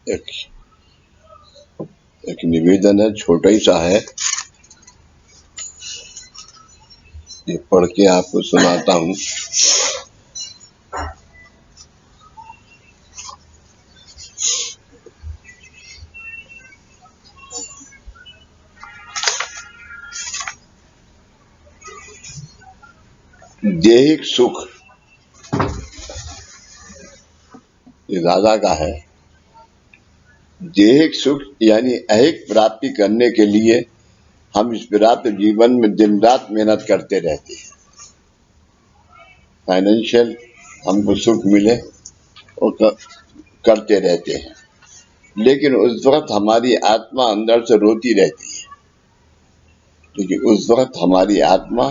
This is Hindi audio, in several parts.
एक एक निवेदन है, छोटा ही सा है, ये पढ़ के आपको सुनाता हूँ। देहिक सुख, ये दादा का है। देहिक सुख यानी ऐहिक प्राप्ति करने के लिए हम इस प्राप्त जीवन में दिन रात मेहनत करते रहते हैं। फाइनेंशियल हमको सुख मिले और करते रहते हैं, लेकिन उस वक्त हमारी आत्मा अंदर से रोती रहती है। लेकिन उस वक्त हमारी आत्मा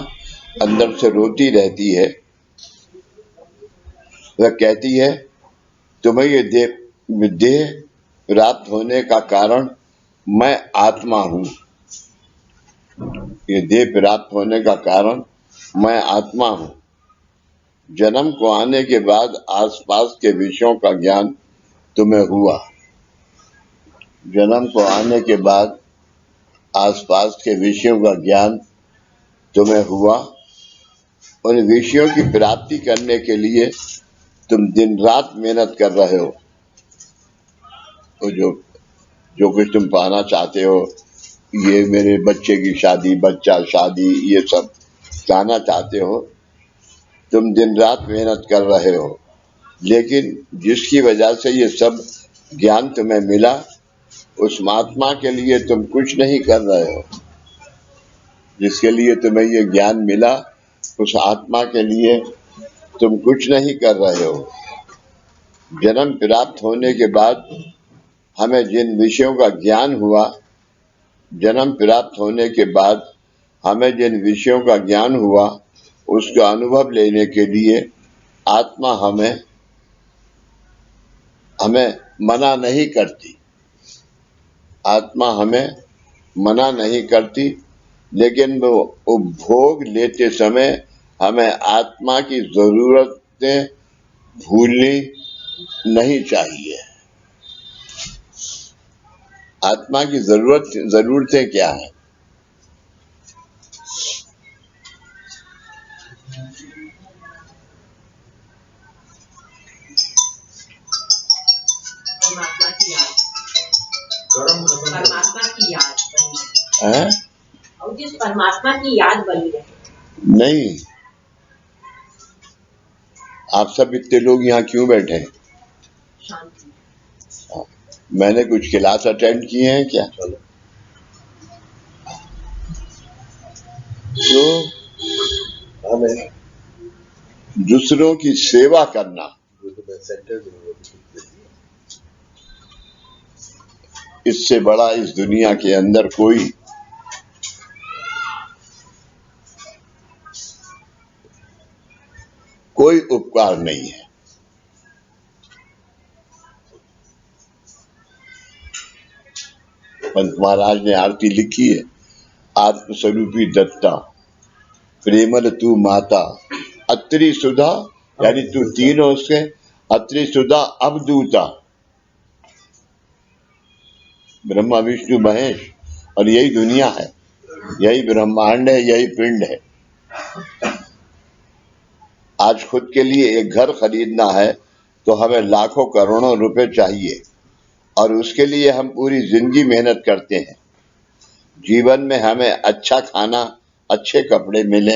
अंदर से रोती रहती है। वह कहती है, तुम्हें ये देह प्राप्त होने का कारण मैं आत्मा हूँ। ये देह प्राप्त होने का कारण मैं आत्मा हूँ। जन्म को आने के बाद आसपास के विषयों का ज्ञान तुम्हें हुआ। जन्म को आने के बाद आसपास के विषयों का ज्ञान तुम्हें हुआ। उन विषयों की प्राप्ति करने के लिए तुम दिन रात मेहनत कर रहे हो। तो जो कुछ तुम पाना चाहते हो, ये मेरे बच्चे की शादी, बच्चा शादी, ये सब चाहना चाहते हो, तुम दिन रात मेहनत कर रहे हो। लेकिन जिसकी वजह से ये सब ज्ञान तुम्हें मिला, उस महात्मा के लिए तुम कुछ नहीं कर रहे हो। जिसके लिए तुम्हें ये ज्ञान मिला, उस आत्मा के लिए तुम कुछ नहीं कर रहे हो। जन्म प्राप्त होने के बाद हमें जिन विषयों का ज्ञान हुआ, जन्म प्राप्त होने के बाद हमें जिन विषयों का ज्ञान हुआ, उसका अनुभव लेने के लिए आत्मा हमें मना नहीं करती। आत्मा हमें मना नहीं करती, लेकिन वो उपभोग लेते समय हमें आत्मा की जरूरतें भूलनी नहीं चाहिए। आत्मा की जरूरतें क्या है? परमात्मा की याद, परमात्मा की याद है? और जिस परमात्मा की याद बनी रहे। नहीं, आप सब इतने लोग यहाँ क्यों बैठे हैं? शांति। मैंने कुछ क्लास अटेंड किए हैं क्या? तो हमें दूसरों की सेवा करना, इससे बड़ा इस दुनिया के अंदर कोई उपकार नहीं है। पंत महाराज ने आरती लिखी है, आत्मस्वरूपी दत्ता, प्रेमल तू माता, अत्रि सुधा, यानी तू तीनों से अत्रि सुधा अवधूता। ब्रह्मा विष्णु महेश, और यही दुनिया है, यही ब्रह्मांड है, यही पिंड है। आज खुद के लिए एक घर खरीदना है तो हमें लाखों करोड़ों रुपए चाहिए, और उसके लिए हम पूरी जिंदगी मेहनत करते हैं। जीवन में हमें अच्छा खाना, अच्छे कपड़े मिले,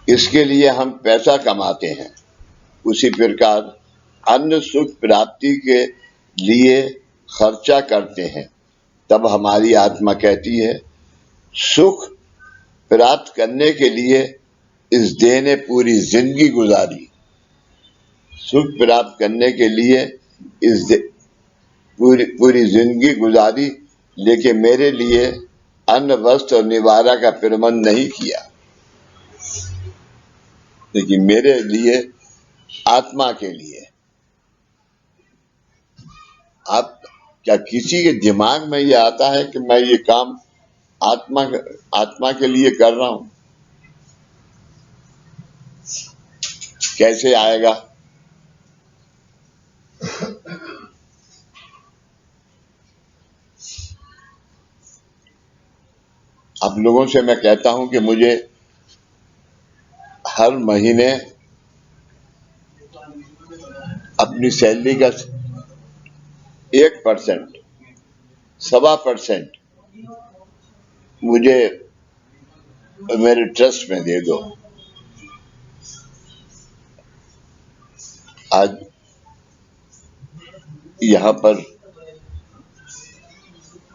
इसके लिए हम पैसा कमाते हैं। उसी प्रकार अन्य सुख प्राप्ति के लिए खर्चा करते हैं। तब हमारी आत्मा कहती है, सुख प्राप्त करने के लिए इस देह ने पूरी जिंदगी गुजारी। सुख प्राप्त करने के लिए पूरी जिंदगी गुजारी, लेकिन मेरे लिए अन्न वस्त्र और निवारा का प्रबंध नहीं किया। लेकिन मेरे लिए, आत्मा के लिए, आप क्या किसी के दिमाग में ये आता है कि मैं ये काम आत्मा के लिए कर रहा हूं? कैसे आएगा? आप लोगों से मैं कहता हूं कि मुझे हर महीने अपनी सैलरी का 1%, 1.25% मुझे मेरे ट्रस्ट में दे दो। आज यहाँ पर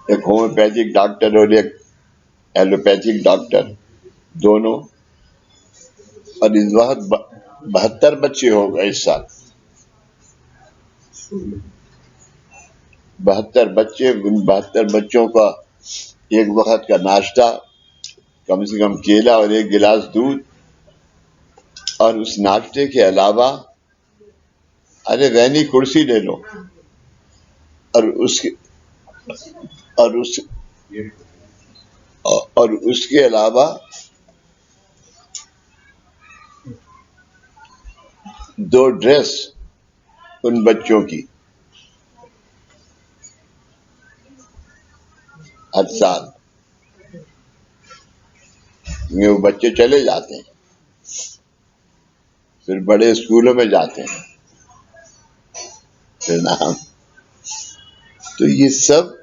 एक होम्योपैथिक डॉक्टर और एक एलोपैथिक डॉक्टर दोनों, और इस वक्त 72 बच्चे हो गए इस साल। 72 बच्चे, उन 72 बच्चों का एक वक्त का नाश्ता, कम से कम केला और एक गिलास दूध, और उस नाश्ते के अलावा अरे रहनी कुर्सी ले लो, और उसके और उस और उसके अलावा 2 ड्रेस उन बच्चों की हर साल। वो बच्चे चले जाते हैं, फिर बड़े स्कूलों में जाते हैं, फिर नाम। तो ये सब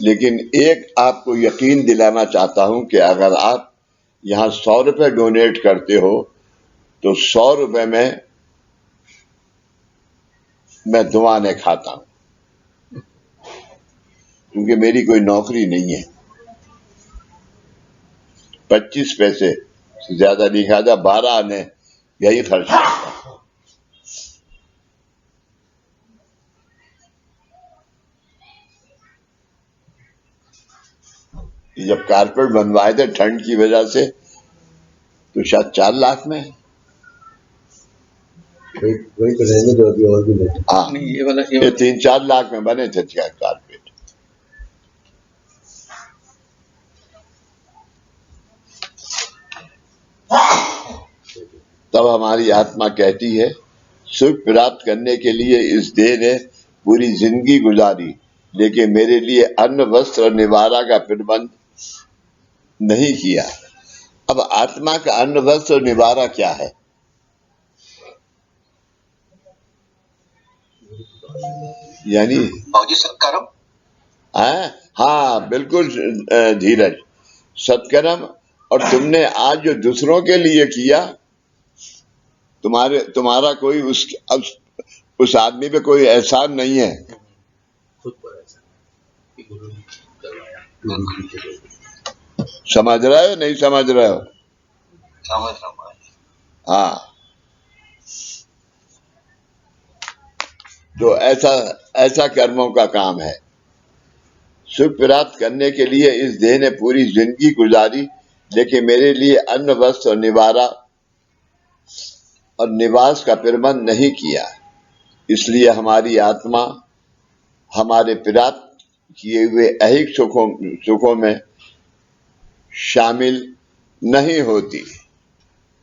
लेकिन एक आपको यकीन दिलाना चाहता हूं कि अगर आप यहाँ 100 रुपए डोनेट करते हो तो 100 रुपए में मैं दुआएं खाता हूं, क्योंकि मेरी कोई नौकरी नहीं है। 25 पैसे से ज्यादा नहीं खाता, 12 आने यही खर्च करता हूं। जब कारपेट बनवाए थे ठंड की वजह से तो शायद 4 लाख में, वही तो रहने दो, अभी और भी लेते। हाँ ये 3-4 लाख में बने थे कारपेट। तब हमारी आत्मा कहती है सुख प्राप्त करने के लिए इस देह ने पूरी जिंदगी गुजारी, लेकिन मेरे लिए अन्न वस्त्र और निवारा का प्रबंध नहीं किया। अब आत्मा का अन्न वस्त्र और निवारा क्या है? यानी सत्कर्म। हाँ बिल्कुल धीरज, सत्कर्म। और तुमने आज जो दूसरों के लिए किया, तुम्हारा कोई उस आदमी पे कोई एहसान नहीं है। खुद पर ऐसा कि गुरु ने करवाया। समझ रहे हो नहीं समझ रहे हो? समझ रहा हूँ। हाँ, तो ऐसा कर्मों का काम है। सुख प्राप्त करने के लिए इस देह ने पूरी जिंदगी गुजारी, लेकिन मेरे लिए अन्न वस्त्र और निवारा और निवास का प्रबंध नहीं किया। इसलिए हमारी आत्मा हमारे प्राप्त किए हुए ऐहिक सुखों में शामिल नहीं होती।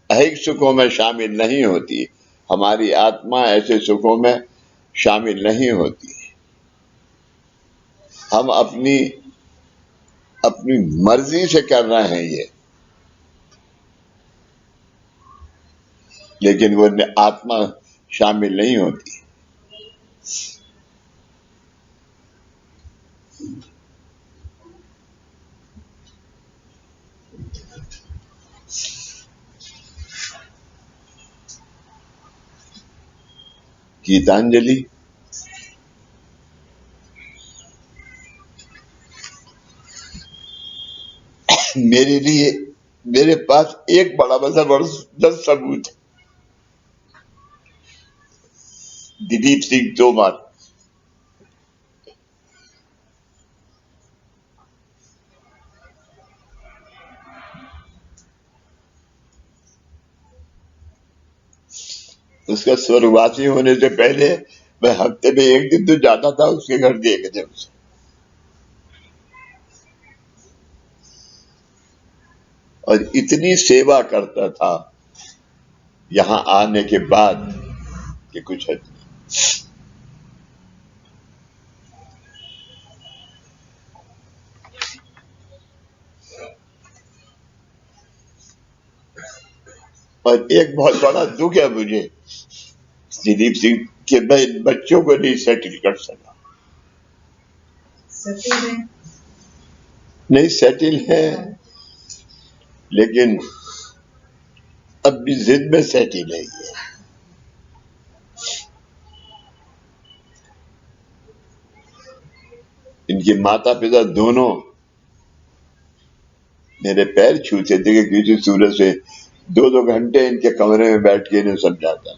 ऐहिक सुखों में शामिल नहीं होती। हमारी आत्मा ऐसे सुखों में शामिल नहीं होती। हम अपनी मर्जी से कर रहे हैं ये, लेकिन वो आत्मा शामिल नहीं होती। गीतांजलि मेरे लिए, मेरे पास एक बड़ा जबरदस्त सबूत है। दिलीप सिंह तोमर, उसका स्वर्गवासी होने से पहले मैं हफ्ते में 1 दिन तो जाता था उसके घर देखने उसे। और इतनी सेवा करता था यहां आने के बाद कि कुछ हद नहीं। और एक बहुत बड़ा दुख है मुझे दिलीप सिंह कि मैं इन बच्चों को नहीं सेटल कर सका। नहीं सेटल है, लेकिन अब भी जिद में सेटल नहीं है। इनके माता पिता दोनों मेरे पैर छूते थे कि किसी सूरत से 2-2 घंटे इनके कमरे में बैठ के इन्हें समझाता।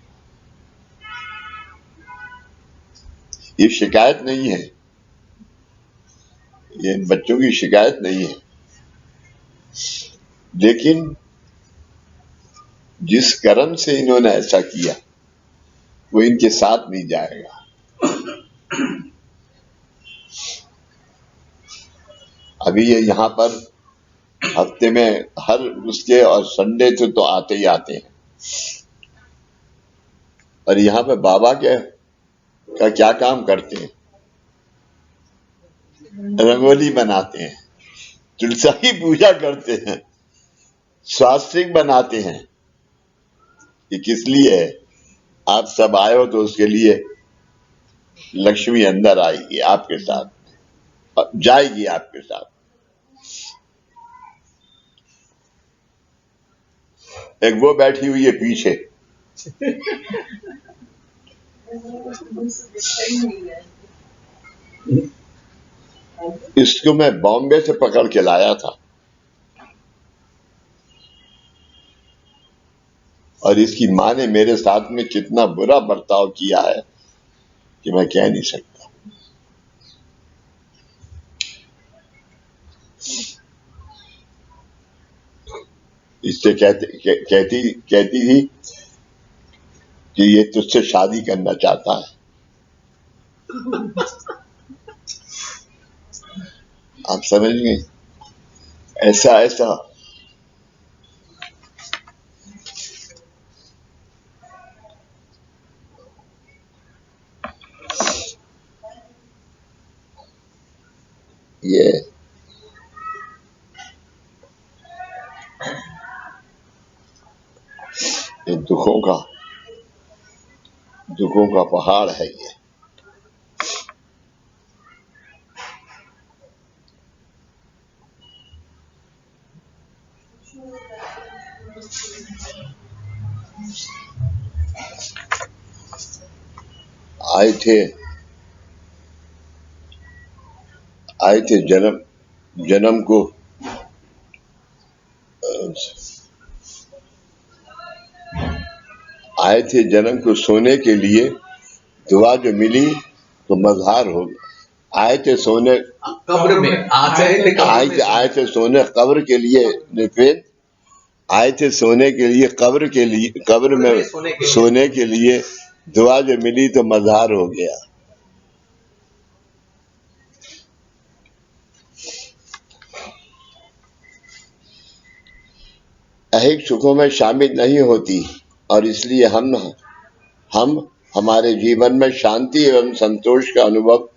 ये शिकायत नहीं है, ये इन बच्चों की शिकायत नहीं है, लेकिन जिस कर्म से इन्होंने ऐसा किया वो इनके साथ नहीं जाएगा। अभी ये यहाँ पर हफ्ते में हर उसके और संडे तो आते ही आते हैं, और यहाँ पे बाबा के का क्या काम करते हैं? रंगोली बनाते हैं, तुलसा की पूजा करते हैं, स्वास्तिक बनाते हैं। ये किस लिए है? आप सब आए हो तो उसके लिए लक्ष्मी अंदर आएगी आपके साथ, जाएगी आपके साथ। एक वो बैठी हुई है पीछे, इसको मैं बॉम्बे से पकड़ के लाया था, और इसकी माँ ने मेरे साथ में कितना बुरा बर्ताव किया है कि मैं कह नहीं सकता। इससे कहती थी कि ये तुझसे शादी करना चाहता है। आप समझ गए? ऐसा ये दुखों का पहाड़ है ये। आए थे जन्म को आए थे जन्म को सोने के लिए, दुआ जो मिली तो मजहार हो गया। आए थे सोने कब्र में आए थे सोने कब्र के लिए निफेद, आए थे सोने के लिए कब्र में सोने के लिए, दुआ जो मिली तो मजहार हो गया। ऐहिक सुखों में शामिल नहीं होती, और इसलिए हम हमारे जीवन में शांति एवं संतोष का अनुभव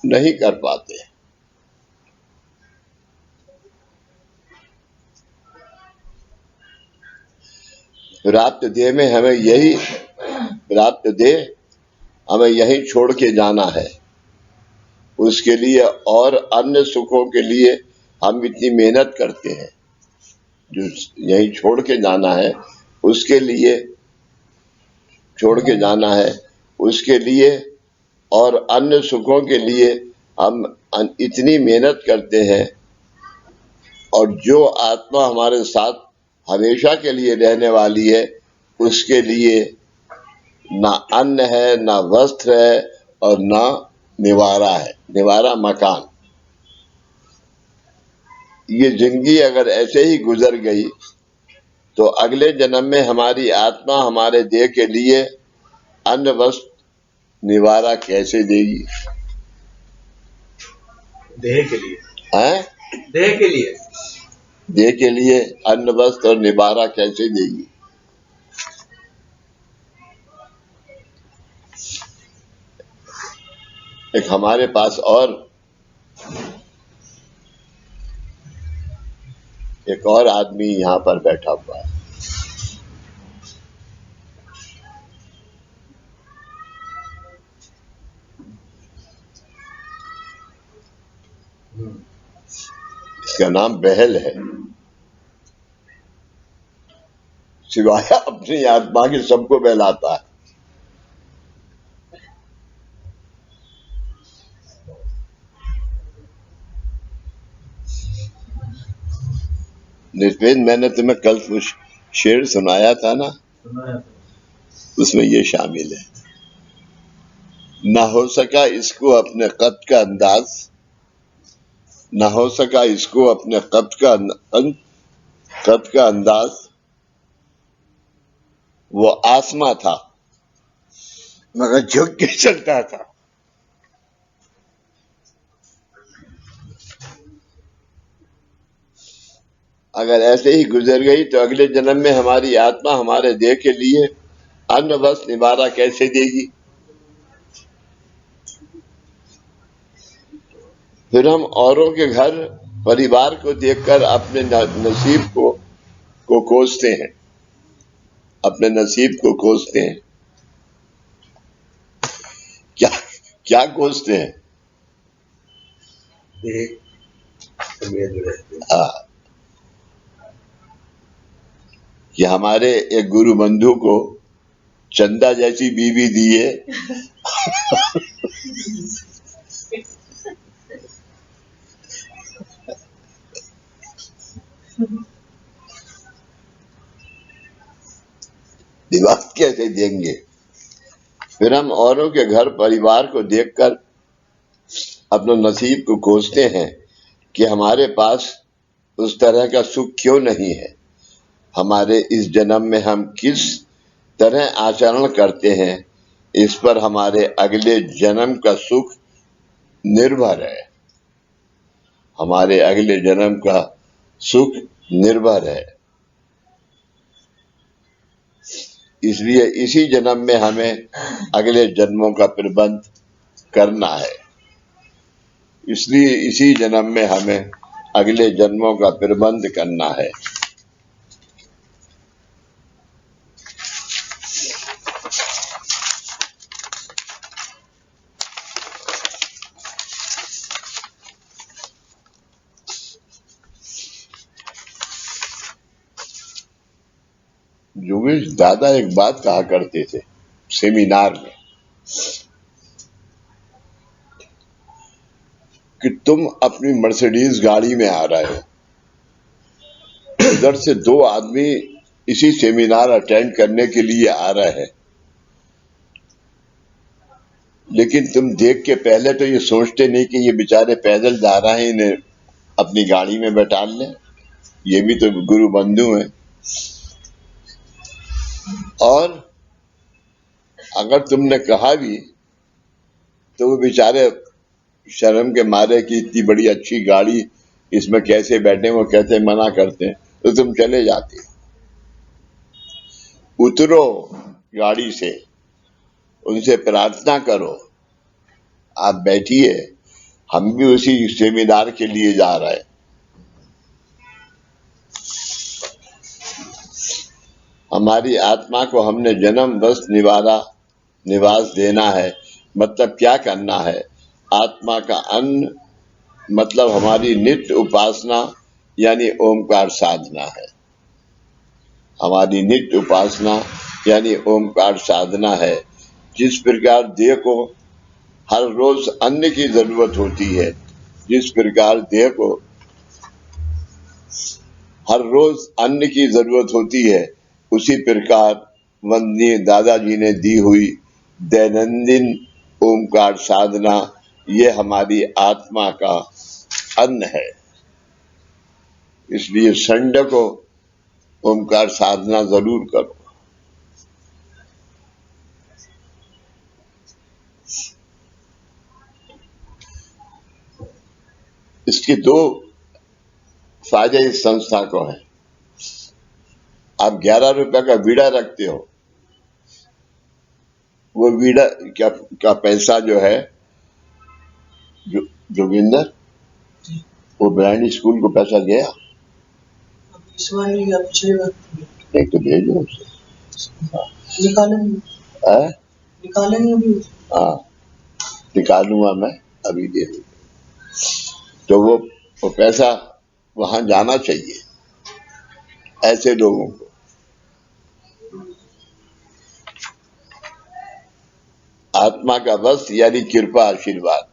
नहीं कर पाते। प्राप्त देह में हमें यही छोड़ के जाना है। उसके लिए और अन्य सुखों के लिए हम इतनी मेहनत करते हैं, जो यही छोड़ के जाना है उसके लिए और अन्य सुखों के लिए हम इतनी मेहनत करते हैं, और जो आत्मा हमारे साथ हमेशा के लिए रहने वाली है उसके लिए ना अन्न है, ना वस्त्र है, और ना निवारा है, निवारा मकान। ये जिंदगी अगर ऐसे ही गुजर गई तो अगले जन्म में हमारी आत्मा हमारे देह के लिए अन्न वस्त्र निवारा कैसे देगी? देह के लिए देह के लिए अन्न वस्त्र और निवारा कैसे देगी? एक हमारे पास एक और आदमी यहाँ पर बैठा हुआ है, इसका नाम बहल है। सिवाय अपनी आत्मा के सबको बहलाता है। निष्पेद, मैंने तुम्हें कल कुछ शेर सुनाया था ना, उसमें ये शामिल है। ना हो सका इसको अपने कद का अंदाज, ना हो सका इसको अपने कद का अंदाज, वो आसमां था मगर झुक के चलता था। अगर ऐसे ही गुजर गई तो अगले जन्म में हमारी आत्मा हमारे देह के लिए अन्न वस्त्र निवारा कैसे देगी? फिर हम औरों के घर परिवार को देखकर अपने नसीब को कोसते हैं, अपने नसीब को कोसते हैं। क्या कोसते हैं? कि हमारे एक गुरु बंधु को चंदा जैसी बीवी दिए दिमाग कैसे देंगे? फिर हम औरों के घर परिवार को देखकर अपने नसीब को कोसते हैं कि हमारे पास उस तरह का सुख क्यों नहीं है। हमारे इस जन्म में हम किस तरह आचरण करते हैं, इस पर हमारे अगले जन्म का सुख निर्भर है। हमारे अगले जन्म का सुख निर्भर है। इसलिए इसी जन्म में हमें अगले जन्मों का प्रबंध करना है। इसलिए इसी जन्म में हमें अगले जन्मों का प्रबंध करना है। योगेश दादा एक बात कहा करते थे सेमिनार में कि तुम अपनी मर्सिडीज गाड़ी में आ रहे हो, उधर से दो आदमी इसी सेमिनार अटेंड करने के लिए आ रहे हैं, लेकिन तुम देख के पहले तो ये सोचते नहीं कि ये बेचारे पैदल जा रहे हैं, इन्हें अपनी गाड़ी में बैठा लें, ये भी तो गुरु बंधु हैं। और अगर तुमने कहा भी तो वो बेचारे शर्म के मारे कि इतनी बड़ी अच्छी गाड़ी इसमें कैसे बैठे, वो कैसे मना करते हैं, तो तुम चले जाते। उतरो गाड़ी से, उनसे प्रार्थना करो, आप बैठिए, हम भी उसी सेमिनार के लिए जा रहे हैं। हमारी आत्मा को हमने जन्म वस्त्र निवास देना है। मतलब क्या करना है? आत्मा का अन्न मतलब हमारी नित्य उपासना यानी ओमकार साधना है। हमारी नित्य उपासना यानी ओमकार साधना है। जिस प्रकार देह को हर रोज अन्न की जरूरत होती है, जिस प्रकार देह को हर रोज अन्न की जरूरत होती है, उसी प्रकार वंदनीय दादाजी ने दी हुई दैनंदिन ओमकार साधना, ये हमारी आत्मा का अन्न है। इसलिए संडे को ओमकार साधना जरूर करो। इसके दो फायदे इस संस्था को हैं। आप 11 रुपए का बीड़ा रखते हो, वो बीड़ा का पैसा जो है जोगिंदर, वो ब्रांड स्कूल को पैसा गया? एक तो भेजो उसे, निकालेंगे अभी। हाँ निकालूंगा मैं, अभी दे दूंगा। तो वो पैसा वहां जाना चाहिए ऐसे लोगों को। आत्मा का वश यानी कृपा आशीर्वाद,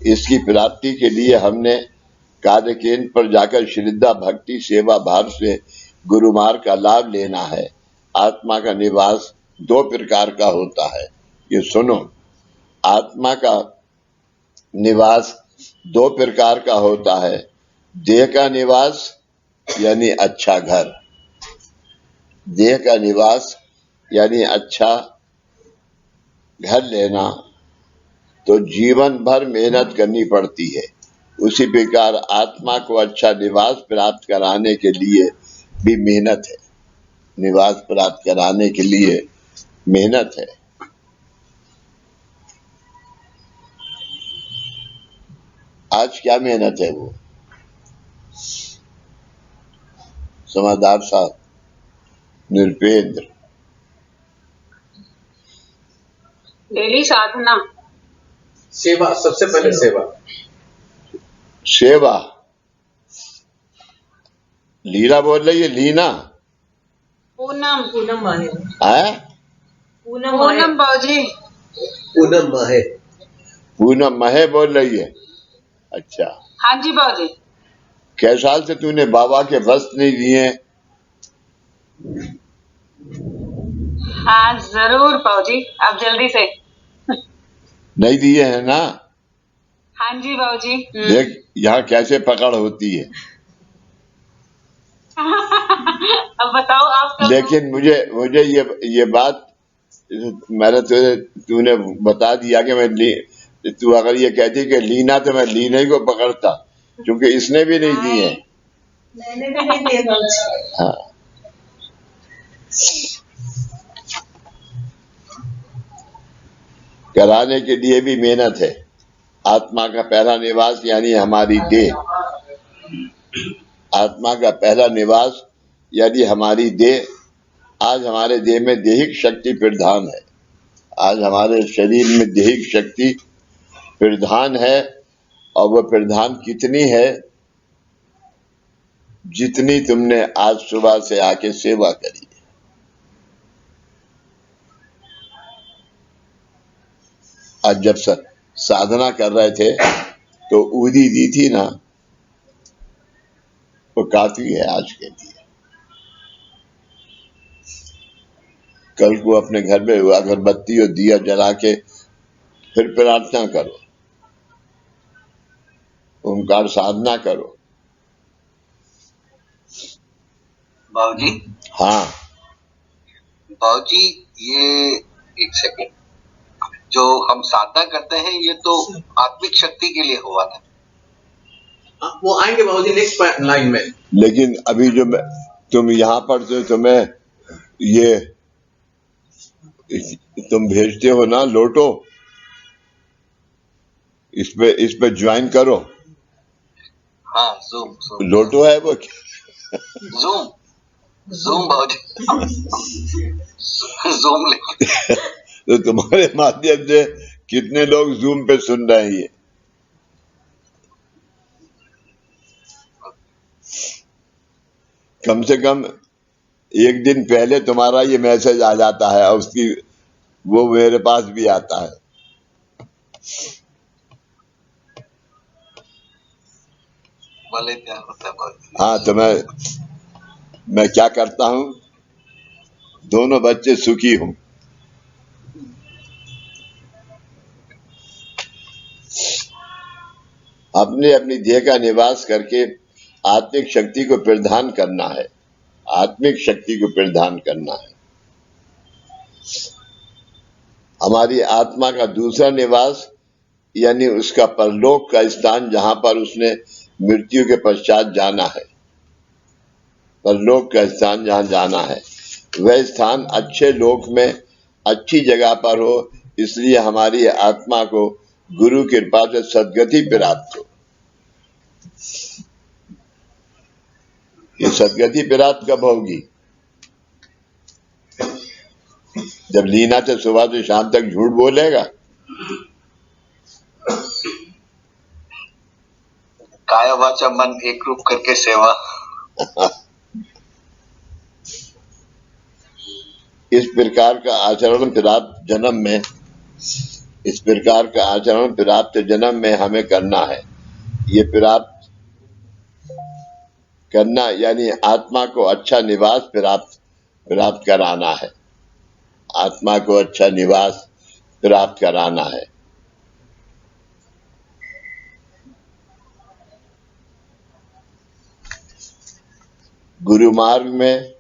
इसकी प्राप्ति के लिए हमने कार्य केंद्र पर जाकर श्रद्धा भक्ति सेवा भाव से गुरु मार्ग का लाभ लेना है। आत्मा का निवास दो प्रकार का होता है, ये सुनो। आत्मा का निवास दो प्रकार का होता है, देह का निवास यानी अच्छा घर, देह का निवास यानी अच्छा घर लेना तो जीवन भर मेहनत करनी पड़ती है। उसी प्रकार आत्मा को अच्छा निवास प्राप्त कराने के लिए भी मेहनत है, निवास प्राप्त कराने के लिए मेहनत है। आज क्या मेहनत है वो? समादार साहब, निरपेंद्र। डेली साधना, सेवा, सबसे पहले सेवा। सेवा, लीला बोल रही है, लीना पूनम पूनम माहे, है, पूनम बाबूजी, पूनम माहे। पूनम महे बोल रही है। अच्छा, हाँ जी बाबूजी। कै साल से तूने बाबा के वस्त्र नहीं दिए? हाँ जरूर बाबूजी, अब जल्दी से। नहीं दिए हैं ना? हाँ जी बाबूजी। देख यहाँ कैसे पकड़ होती है। अब बताओ आप कब? लेकिन मुझे ये बात मैंने तूने बता दिया कि तू अगर ये कहती कि लीना तो मैं लीना ही को पकड़ता, क्योंकि इसने भी नहीं दिए। मैंने भी नहीं दिए बाबूजी। हाँ, कराने के लिए भी मेहनत है। आत्मा का पहला निवास यानी हमारी देह, आत्मा का पहला निवास यानी हमारी देह। आज हमारे देह में दैहिक शक्ति प्रधान है, आज हमारे शरीर में दैहिक शक्ति प्रधान है। और वह प्रधान कितनी है? जितनी तुमने आज सुबह से आके सेवा करी। आज जब साधना कर रहे थे तो ऊदी दी थी ना, वो काफी है आज के लिए। कल को अपने घर में अगरबत्ती और दिया जला के फिर प्रार्थना करो, ओंकार साधना करो। बाबूजी। हाँ बाबूजी, ये एक सेकंड, जो हम साधना करते हैं ये तो आत्मिक शक्ति के लिए हुआ था। वो आएंगे बाबूजी नेक्स्ट लाइन में। लेकिन अभी जो तुम यहाँ पर जो तुम्हें ये तुम भेजते हो ना लोटो, इस पे ज्वाइन करो। हाँ, जूम लोटो है वो, जूम जूम बाबूजी। जूम लेके तो तुम्हारे माध्यम से कितने लोग जूम पे सुन रहे हैं ये? कम से कम एक दिन पहले तुम्हारा ये मैसेज आ जाता है और उसकी वो मेरे पास भी आता है। भले क्या होता है बाबूजी। हाँ, तो मैं क्या करता हूँ, दोनों बच्चे सुखी हूं। अपने अपनी देह का निवास करके आत्मिक शक्ति को प्रदान करना है, आत्मिक शक्ति को प्रदान करना है। हमारी आत्मा का दूसरा निवास यानी उसका परलोक का स्थान, जहां पर उसने मृत्यु के पश्चात जाना है, परलोक का स्थान जहां जाना है, वह स्थान अच्छे लोक में अच्छी जगह पर हो। इसलिए हमारी आत्मा को गुरु की कृपा से सद्गति प्राप्त हो। ये सद्गति प्राप्त कब होगी? जब लीना से सुबह से शाम तक झूठ बोलेगा। काया वाचा मन एक रूप करके सेवा। इस प्रकार का आचरण प्राप्त जन्म में, इस प्रकार का आचरण प्राप्त जन्म में हमें करना है। ये प्राप्त करना यानी आत्मा को अच्छा निवास प्राप्त कराना है। आत्मा को अच्छा निवास प्राप्त कराना है। गुरु मार्ग में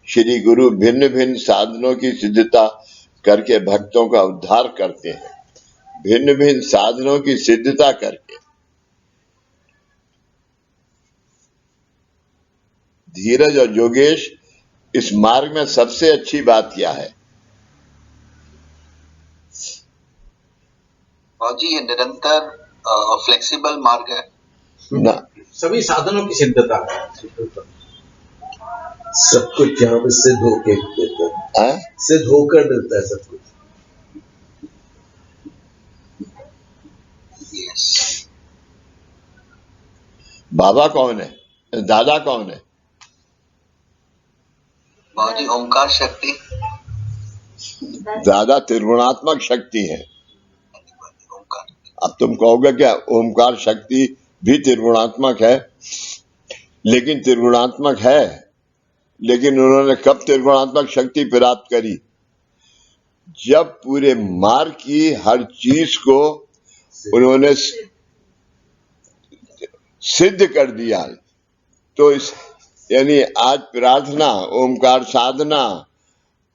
श्री गुरु भिन्न भिन्न साधनों की सिद्धता करके भक्तों का उद्धार करते हैं। भिन्न भिन्न साधनों की सिद्धता करके। धीरज और योगेश, इस मार्ग में सबसे अच्छी बात क्या है? बाबूजी ये निरंतर फ्लेक्सिबल मार्ग है ना, सभी साधनों की सिद्धता है। सब कुछ यहाँ पे सिद्ध होके देता है, सिद्ध होकर देता है सब कुछ। बाबा कौन है? दादा कौन है? बाबूजी ओमकार शक्ति। दादा त्रिगुणात्मक शक्ति है। ओमकार। अब तुम कहोगे क्या ओमकार शक्ति भी त्रिगुणात्मक है? लेकिन त्रिगुणात्मक है, लेकिन उन्होंने कब त्रिगुणात्मक शक्ति प्राप्त करी? जब पूरे मार्ग की हर चीज को उन्होंने सिद्ध कर दिया। तो इस यानी आज प्रार्थना, ओमकार साधना,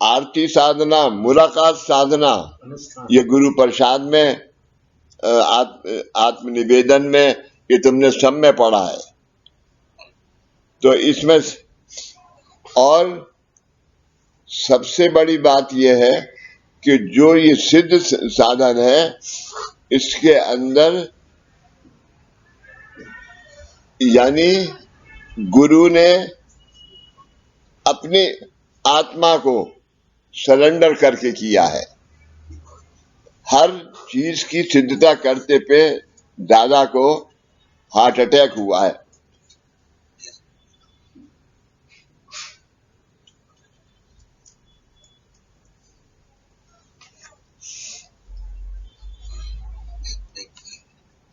आरती साधना, मुलाकात साधना, ये गुरु प्रसाद में आत्मनिवेदन में ये तुमने सब में पढ़ा है। तो इसमें और सबसे बड़ी बात यह है कि जो ये सिद्ध साधन है, इसके अंदर यानी गुरु ने अपनी आत्मा को सरेंडर करके किया है। हर चीज की सिद्धता करते पे दादा को हार्ट अटैक हुआ है।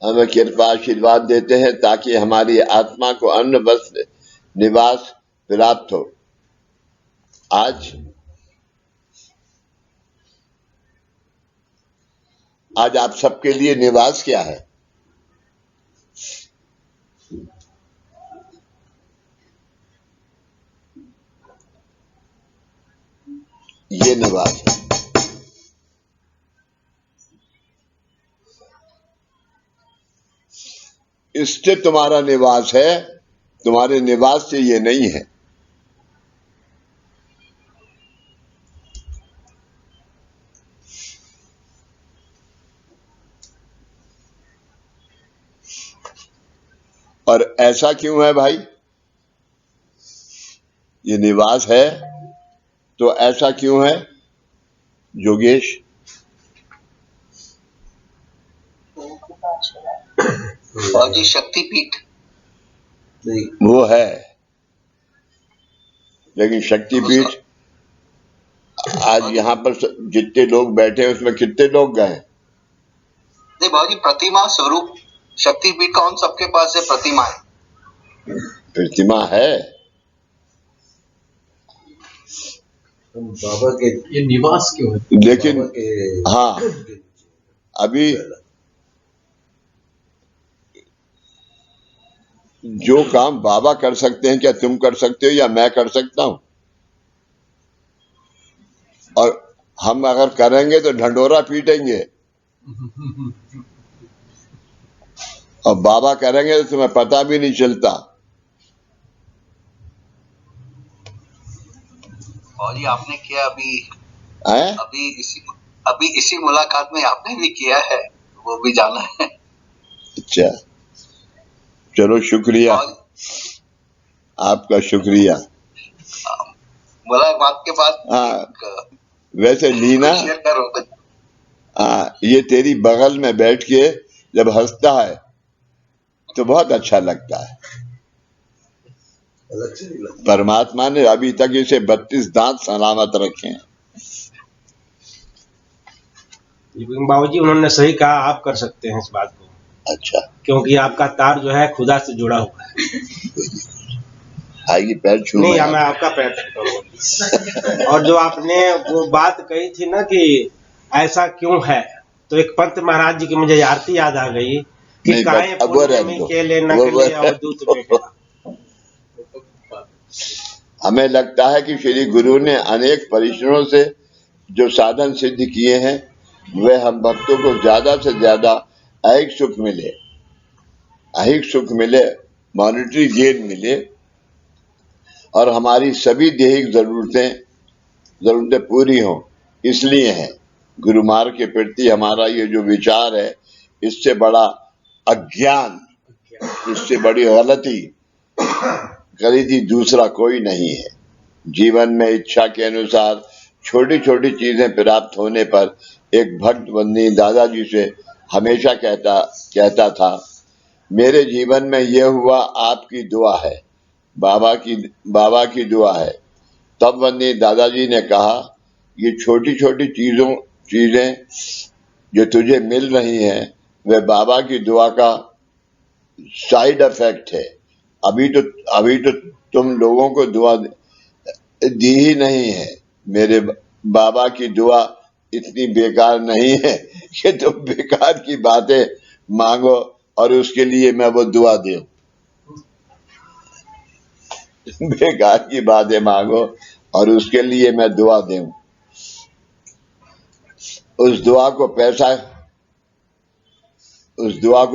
हमें कृपा आशीर्वाद देते हैं ताकि हमारी आत्मा को अन्न वस्त्र निवास प्राप्त हो। आज आप सबके लिए निवास क्या है? ये निवास है। इससे तुम्हारा निवास है, तुम्हारे निवास से ये नहीं है। और ऐसा क्यों है भाई? ये निवास है तो ऐसा क्यों है योगेश? बाबूजी शक्तिपीठ नहीं, वो है, लेकिन शक्तिपीठ आज यहाँ पर जितने लोग बैठे हैं उसमें कितने लोग गए? नहीं बाबूजी प्रतिमा स्वरूप शक्तिपीठ का उन सबके पास है प्रतिमा है। प्रतिमा है, हम बाबा के ये निवास क्यों है? लेकिन बाबा के हाँ, अभी जो काम बाबा कर सकते हैं क्या तुम कर सकते हो या मैं कर सकता हूं? और हम अगर करेंगे तो ढंडोरा पीटेंगे, और बाबा करेंगे तो तुम्हें पता भी नहीं चलता। बाबूजी आपने किया अभी है? अभी इसी मुलाकात में आपने भी किया है, वो भी जाना है। अच्छा, चलो शुक्रिया, आपका शुक्रिया। मुलाकात के बाद हाँ, वैसे लीना, शेयर करो। हाँ, ये तेरी बगल में बैठ के जब हंसता है तो बहुत अच्छा लगता है। अलग से नहीं लगता। परमात्मा ने अभी तक इसे 32 दांत सलामत रखे हैं। लेकिन बाबूजी उन्होंने सही कहा, आप कर सकते हैं इस बात को। अच्छा, क्योंकि आपका तार जो है खुदा से जुड़ा हुआ है। आएगी पैर छू नहीं, में मैं आपका पैर छूता हूँ। और जो आपने वो बात कही थी ना कि ऐसा क्यों है, तो एक पंत महाराज जी की मुझे आरती याद आ गई कि नहीं, काहे अब वो रह पुण्य दो, में केले न वो केले अवधूत में हेरा। हमें लगता है कि श्री गुरु ने अनेक परिश्रमों से जो साधन सिद्ध किए हैं वे हम भक्तों को ज्यादा से ज्यादा ऐहिक सुख मिले, मॉनिटरी गेन मिले और हमारी सभी दैहिक जरूरतें पूरी हों, इसलिए है। गुरु मार्ग के प्रति हमारा ये जो विचार है, इससे बड़ा अज्ञान, इससे बड़ी गलती करी थी दूसरा कोई नहीं है। जीवन में इच्छा के अनुसार छोटी छोटी चीजें प्राप्त होने पर एक भक्त बंदी दादाजी से हमेशा कहता था, मेरे जीवन में यह हुआ आपकी दुआ है, बाबा की दुआ है। तब बंदी दादाजी ने कहा, ये छोटी छोटी चीजें जो तुझे मिल रही हैं वे बाबा की दुआ का साइड इफेक्ट है। अभी तो तुम लोगों को दुआ दी ही नहीं है। मेरे बाबा की दुआ इतनी बेकार नहीं है कि तुम बेकार की बातें मांगो और उसके लिए मैं वो दुआ दूं। बेकार की बातें मांगो और उसके लिए मैं दुआ दूं। उस दुआ को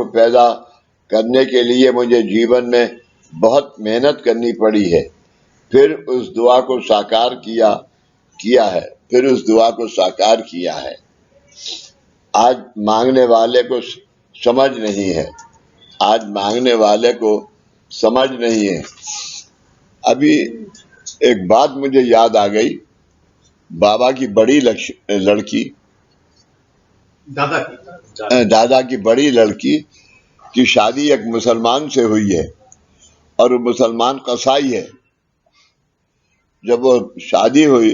पैदा करने के लिए मुझे जीवन में बहुत मेहनत करनी पड़ी है। फिर उस दुआ को साकार किया है। आज मांगने वाले को समझ नहीं है। अभी एक बात मुझे याद आ गई। बाबा की बड़ी लड़की, दादा की बड़ी लड़की की शादी एक मुसलमान से हुई है और वो मुसलमान कसाई है। जब वो शादी हुई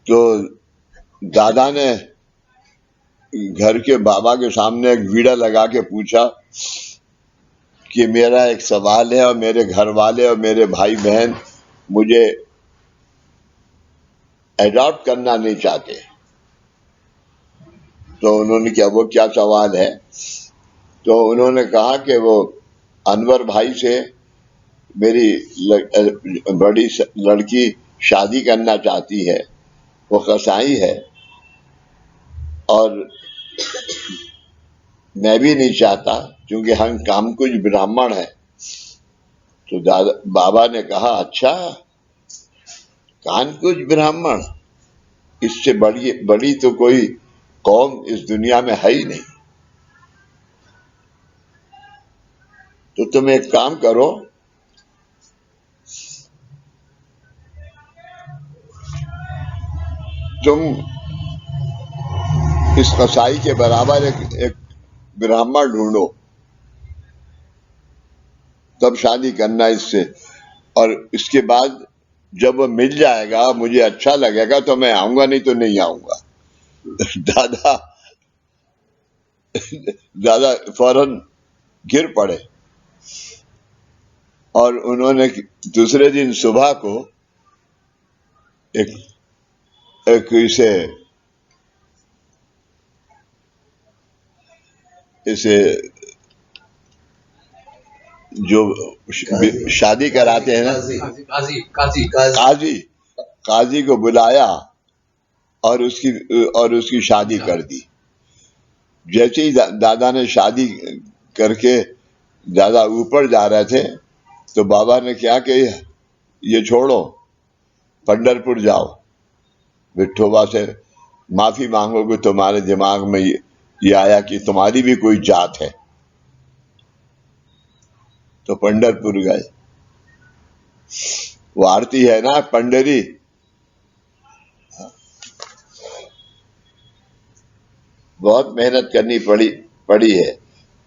तो दादा ने घर के बाबा के सामने एक वीड़ा लगा के पूछा कि मेरा एक सवाल है और मेरे घर वाले और मेरे भाई बहन मुझे एडॉप्ट करना नहीं चाहते। तो उन्होंने वो क्या सवाल है? तो उन्होंने कहा कि वो अनवर भाई से मेरी बड़ी लड़की शादी करना चाहती है, वो कसाई है और मैं भी नहीं चाहता क्योंकि हम कामकुज ब्राह्मण हैं। तो बाबा ने कहा, अच्छा कामकुज ब्राह्मण, इससे बड़ी तो कोई कौम इस दुनिया में है ही नहीं। तो तुम एक काम करो, तुम इस कसाई के बराबर एक ब्राह्मण ढूंढो, तब शादी करना इससे। और इसके बाद जब वो मिल जाएगा, मुझे अच्छा लगेगा तो मैं आऊंगा, नहीं तो नहीं आऊंगा। दादा फौरन गिर पड़े और उन्होंने दूसरे दिन सुबह को एक इसे जो शादी कराते हैं ना, काजी को बुलाया और उसकी शादी कर दी। जैसे ही दादा ने शादी करके दादा ऊपर जा रहे थे तो बाबा ने क्या कि ये छोड़ो, पंढरपुर जाओ, विठोबा से माफी मांगोगे। तुम्हारे दिमाग में ये आया कि तुम्हारी भी कोई जात है। तो पंढरपुर गए। वो आरती है ना, पंडरी, बहुत मेहनत करनी पड़ी है।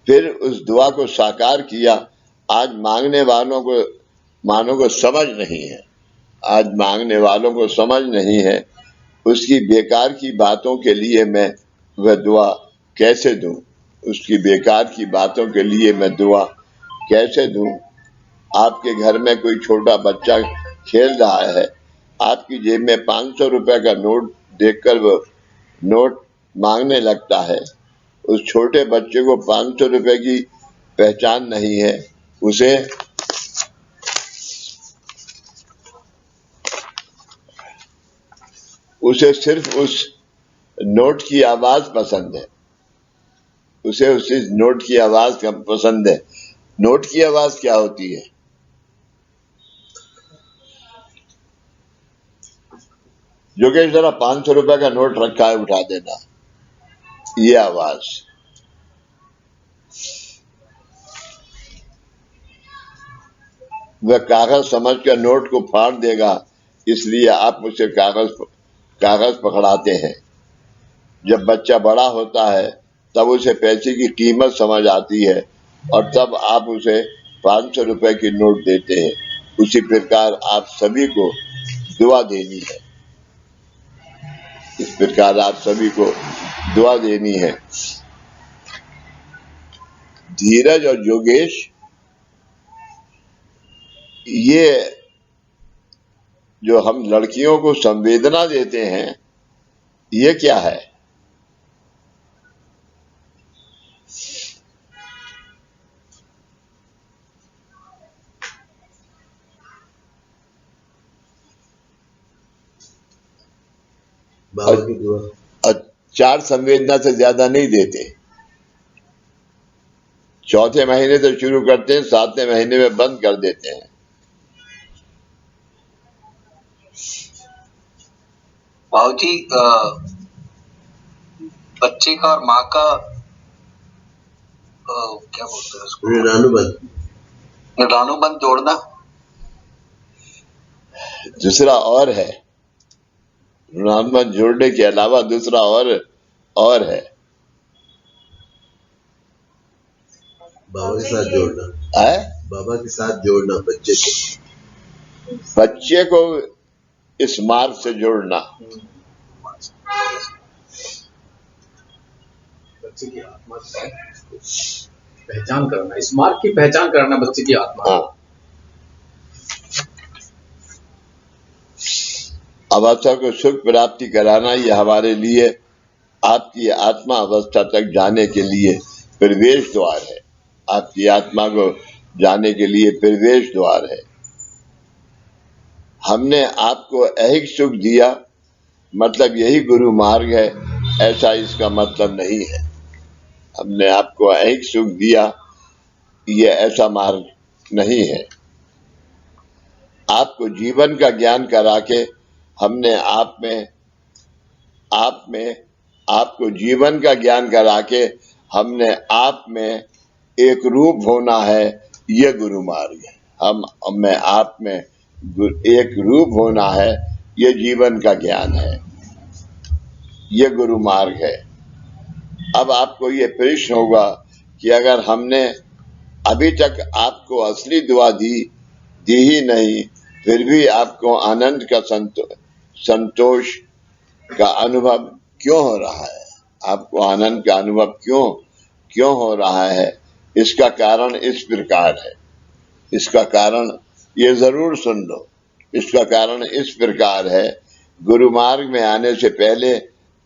फिर उस दुआ को साकार किया। आज मांगने वालों को समझ नहीं है, आज मांगने वालों को समझ नहीं है। उसकी बेकार की बातों के लिए मैं वह दुआ कैसे दूं? उसकी बेकार की बातों के लिए मैं दुआ कैसे दूं? आपके घर में कोई छोटा बच्चा खेल रहा है, आपकी जेब में 500 रुपए का नोट देखकर वो नोट मांगने लगता है। उस छोटे बच्चे को 500 रुपए की पहचान नहीं है, उसे सिर्फ उस नोट की आवाज पसंद है, उसे उस नोट की आवाज पसंद है। नोट की आवाज क्या होती है? योगेश जरा 500 रुपए का नोट रखा है, उठा देना, ये आवाज। वह कागज समझकर नोट को फाड़ देगा, इसलिए आप उसे कागज पकड़ाते हैं। जब बच्चा बड़ा होता है तब उसे पैसे की कीमत समझ आती है और तब आप उसे 500 रुपए की नोट देते हैं। उसी प्रकार आप सभी को दुआ देनी है, इस प्रकार आप सभी को दुआ देनी है। धीरज और योगेश, ये जो हम लड़कियों को संवेदना देते हैं, ये क्या है? बाबा की दुआ। और 4 संवेदना से ज्यादा नहीं देते। चौथे महीने से शुरू करते हैं, 7वें महीने में बंद कर देते हैं। बाबूजी, बच्चे का और माँ का क्या बोलते हैं उसको, ऋणानुबंध जोड़ना दूसरा और है। ऋणानुबंध जोड़ने के अलावा दूसरा और है। बाबा के साथ जोड़ना है? बाबा के साथ जोड़ना बच्चे को इस मार्ग से जोड़ना। बच्चे की आत्मा की पहचान करना, इस मार्ग की पहचान करना बच्चे की आत्मा। हाँ। अवस्था को सुख प्राप्ति कराना, ये हमारे लिए आपकी आत्मा अवस्था तक जाने के लिए प्रवेश द्वार है। आपकी आत्मा को जाने के लिए प्रवेश द्वार है। हमने आपको ऐहिक सुख दिया, मतलब यही गुरु मार्ग है, ऐसा इसका मतलब नहीं है। हमने आपको ऐहिक सुख दिया, ये ऐसा मार्ग नहीं है। आपको जीवन का ज्ञान करा के हमने आपको जीवन का ज्ञान करा के हमने आप में एक रूप होना है, ये गुरु मार्ग है। हमें आप में एक रूप होना है, ये जीवन का ज्ञान है, ये गुरु मार्ग है। अब आपको ये प्रश्न होगा कि अगर हमने अभी तक आपको असली दुआ दी ही नहीं, फिर भी आपको आनंद का संतोष का अनुभव क्यों हो रहा है? आपको आनंद का अनुभव क्यों हो रहा है? इसका कारण इस प्रकार है। इसका कारण ये जरूर सुन लो। इसका कारण इस प्रकार है, गुरु मार्ग में आने से पहले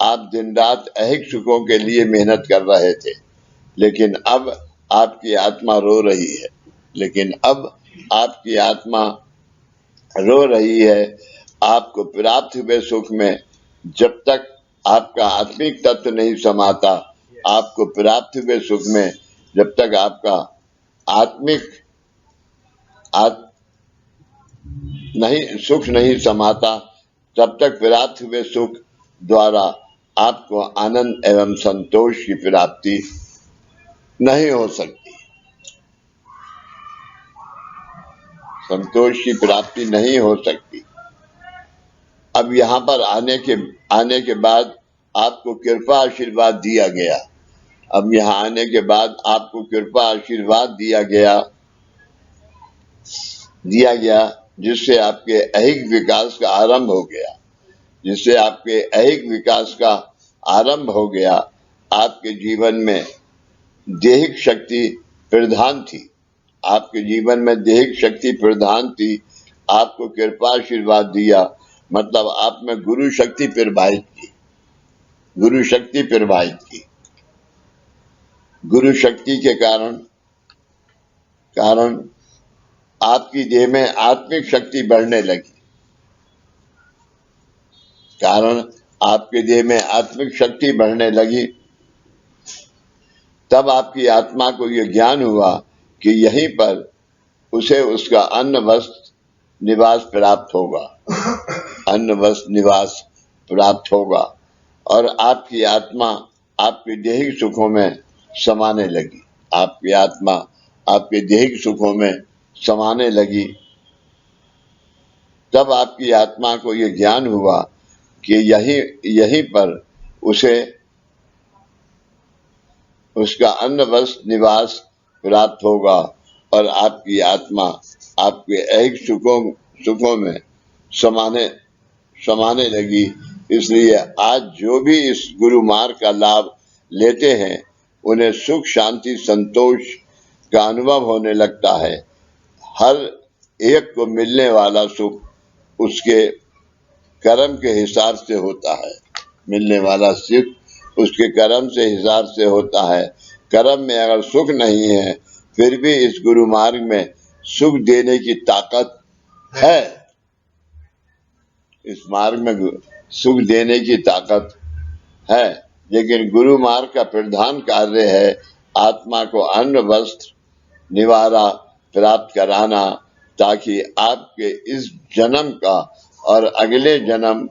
आप दिन रात ऐहिक सुखों के लिए मेहनत कर रहे थे, लेकिन अब आपकी आत्मा रो रही है। आपको प्राप्त हुए सुख में जब तक आपका आत्मिक तत्व नहीं समाता, आपको प्राप्त हुए सुख में जब तक आपका सुख नहीं समाता, तब तक प्राप्त हुए सुख द्वारा आपको आनंद एवं संतोष की प्राप्ति नहीं हो सकती। संतोष की प्राप्ति नहीं हो सकती। अब यहाँ पर आने के बाद आपको कृपा आशीर्वाद दिया गया अब यहाँ आने के बाद आपको कृपा आशीर्वाद दिया गया जिससे आपके ऐहिक विकास का आरंभ हो गया, जिससे आपके ऐहिक विकास का आरंभ हो गया। आपके जीवन में दैहिक शक्ति प्रधान थी, आपके जीवन में दैहिक शक्ति प्रधान थी। आपको कृपा आशीर्वाद दिया, मतलब आप में गुरु शक्ति प्रवाहित की, गुरु शक्ति प्रवाहित की। गुरु शक्ति के कारण आपकी देह में आत्मिक शक्ति बढ़ने लगी, आपके देह में आत्मिक शक्ति बढ़ने लगी। तब आपकी आत्मा को यह ज्ञान हुआ कि यहीं पर उसे उसका अन्न वस्त्र निवास प्राप्त होगा, अन्न वस्त्र निवास प्राप्त होगा। और आपकी आत्मा आपके दैहिक सुखों में समाने लगी, आपकी आत्मा आपके दैहिक सुखों में समाने लगी। तब आपकी आत्मा को यह ज्ञान हुआ कि यहीं पर उसे उसका अन्न वस्त्र निवास प्राप्त होगा और आपकी आत्मा आपके ऐहिक सुखों में समाने लगी। इसलिए आज जो भी इस गुरु मार्ग का लाभ लेते हैं उन्हें सुख, शांति, संतोष का अनुभव होने लगता है। हर एक को मिलने वाला सुख उसके कर्म के हिसाब से होता है, मिलने वाला सुख उसके कर्म से हिसाब से होता है। कर्म में अगर सुख नहीं है फिर भी इस गुरु मार्ग में सुख देने की ताकत है, इस मार्ग में सुख देने की ताकत है। लेकिन गुरु मार्ग का प्रधान कार्य है आत्मा को अन्न वस्त्र निवारा प्राप्त कराना, ताकि आपके इस जन्म का और अगले जन्म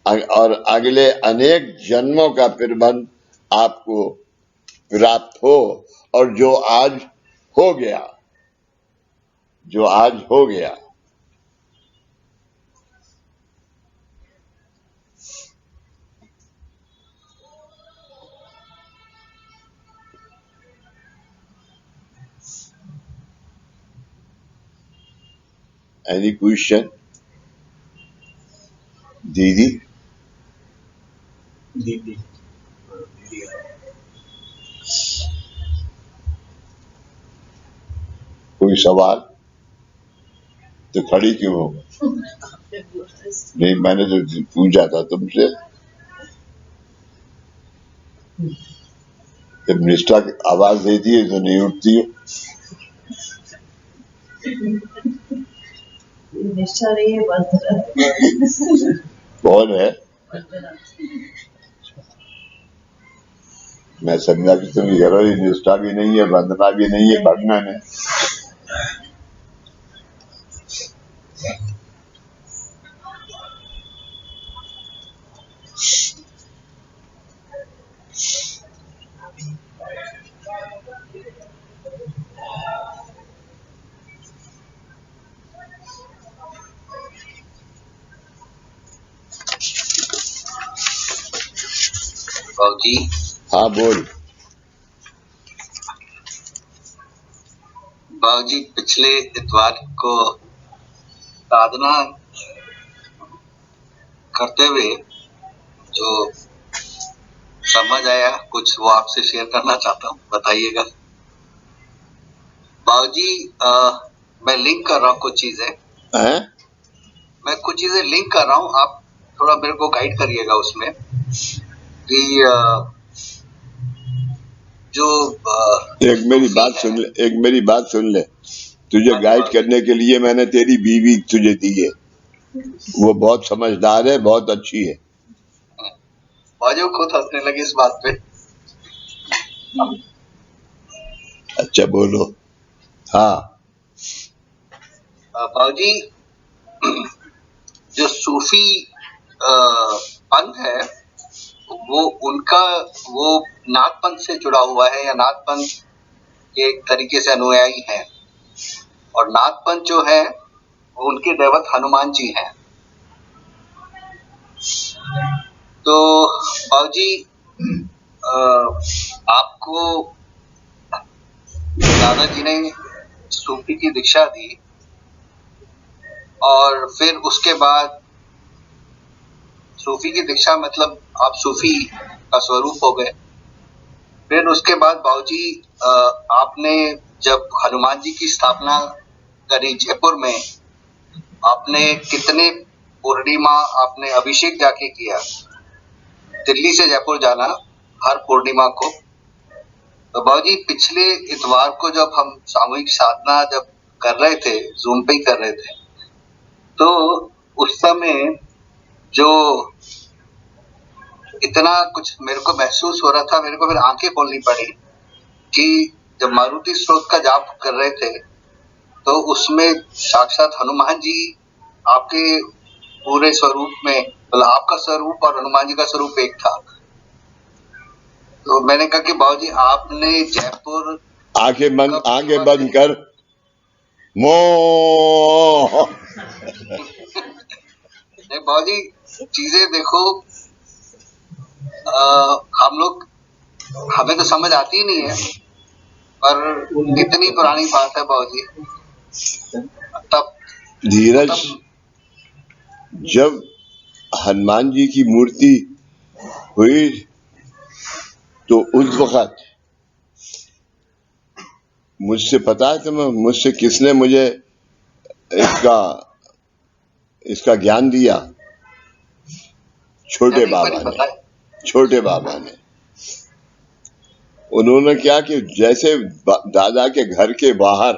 और अगले अनेक जन्मों का प्रबंध आपको प्राप्त हो। और जो आज हो गया, जो आज हो गया, एनी क्वेश्चन? दीदी कोई सवाल? तो खड़ी क्यों हो? नहीं, मैंने तो पूछा था तुमसे। जब निष्ठा की आवाज देती है तो नहीं उठती हो। निष्ठा नहीं है, बंधना। कौन है? मैं समझा कि तुम कह रही निष्ठा भी नहीं है, बंधना भी नहीं है, भगना है। बाबूजी, हाँ बोल। बाबूजी, पिछले इतवार को साधना करते हुए जो समझ आया कुछ वो आपसे शेयर करना चाहता हूँ, बताइएगा। बाबूजी, मैं लिंक कर रहा हूँ कुछ चीजें, मैं कुछ चीजें लिंक कर रहा हूँ, आप थोड़ा मेरे को गाइड करिएगा उसमें कि जो एक मेरी बात सुन ले, तुझे गाइड करने के लिए मैंने तेरी बीवी तुझे दी है, वो बहुत समझदार है, बहुत अच्छी है। बाजू खुद हंसने लगे इस बात पे। अच्छा बोलो। हाँ बाबूजी, जो सूफी पंथ है वो उनका वो नागपंथ से जुड़ा हुआ है या नागपंथ के एक तरीके से अनुयायी है, और नागपंथ जो है वो उनके दैवत हनुमान जी हैं। तो बाबूजी, आपको दादाजी ने सूफी की दीक्षा दी और फिर उसके बाद सूफी की दीक्षा मतलब आप सूफी का स्वरूप हो गए। फिर उसके बाद बाबूजी आपने जब हनुमान जी की स्थापना करी जयपुर में, आपने कितने पूर्णिमा आपने अभिषेक जाके किया, दिल्ली से जयपुर जाना हर पूर्णिमा को। तो बाबूजी पिछले इतवार को जब हम सामूहिक साधना जब कर रहे थे, जूम पे ही कर रहे थे, तो उस समय जो इतना कुछ मेरे को महसूस हो रहा था, मेरे को फिर आंखें खोलनी पड़ी कि जब मारुति स्त्रोत का जाप कर रहे थे तो उसमें साक्षात हनुमान जी आपके पूरे स्वरूप में, मतलब आपका स्वरूप और हनुमान जी का स्वरूप एक था। तो मैंने कहा कि बाबूजी आपने जयपुर आंखें बंद कर मो नहीं बाबूजी, चीजें देखो, हम लोग, हमें तो समझ आती ही नहीं है, पर इतनी पुरानी बात है बाबूजी। तब धीरज, जब हनुमान जी की मूर्ति हुई तो उस वक्त मुझसे पता है तुम्हें, मुझसे किसने मुझे इसका ज्ञान दिया? छोटे बाबा ने। उन्होंने क्या कि जैसे दादा के घर के बाहर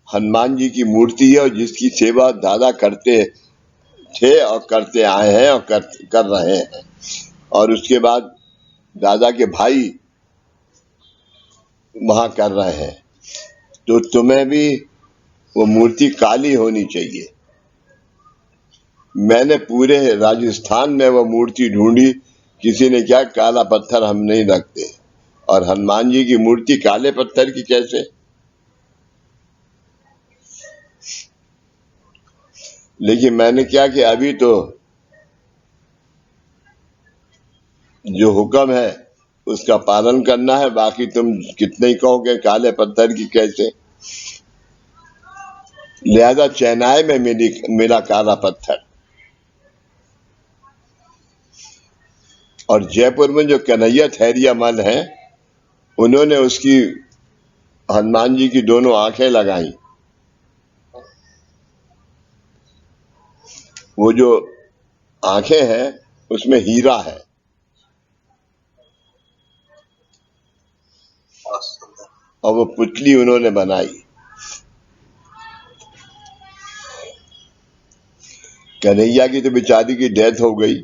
हनुमान जी की मूर्ति है और जिसकी सेवा दादा करते थे और करते आए हैं और कर रहे हैं, और उसके बाद दादा के भाई वहां कर रहे हैं, तो तुम्हें भी वो मूर्ति काली होनी चाहिए। मैंने पूरे राजस्थान में वो मूर्ति ढूंढी, किसी ने क्या, काला पत्थर हम नहीं रखते, और हनुमान जी की मूर्ति काले पत्थर की कैसे? लेकिन मैंने क्या कि अभी तो जो हुक्म है उसका पालन करना है, बाकी तुम कितने ही कहोगे काले पत्थर की कैसे। लिहाजा चेन्नई में मिला काला पत्थर, और जयपुर में जो कन्हैया थैरिया मल है, उन्होंने उसकी हनुमान जी की दोनों आंखें लगाई। वो जो आंखें हैं उसमें हीरा है, और वो पुतली उन्होंने बनाई। कन्हैया की तो बेचारी की डेथ हो गई,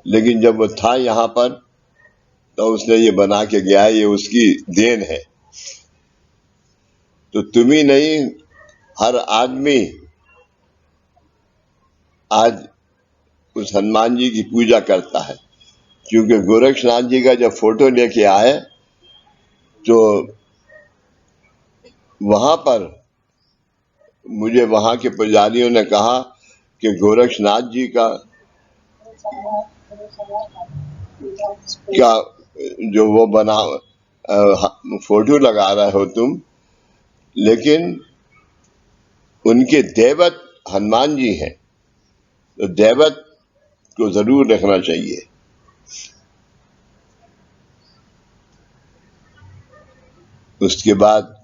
लेकिन जब वो था यहाँ पर तो उसने ये बना के गया, ये उसकी देन है। तो तुम ही नहीं, हर आदमी आज उस हनुमान जी की पूजा करता है, क्योंकि गोरक्षनाथ जी का जब फोटो लेके आए तो वहां पर मुझे वहां के पुजारियों ने कहा कि गोरक्षनाथ जी का क्या जो वो बना फोटो लगा रहे हो तुम, लेकिन उनके दैवत हनुमान जी हैं, तो दैवत को जरूर रखना चाहिए। उसके बाद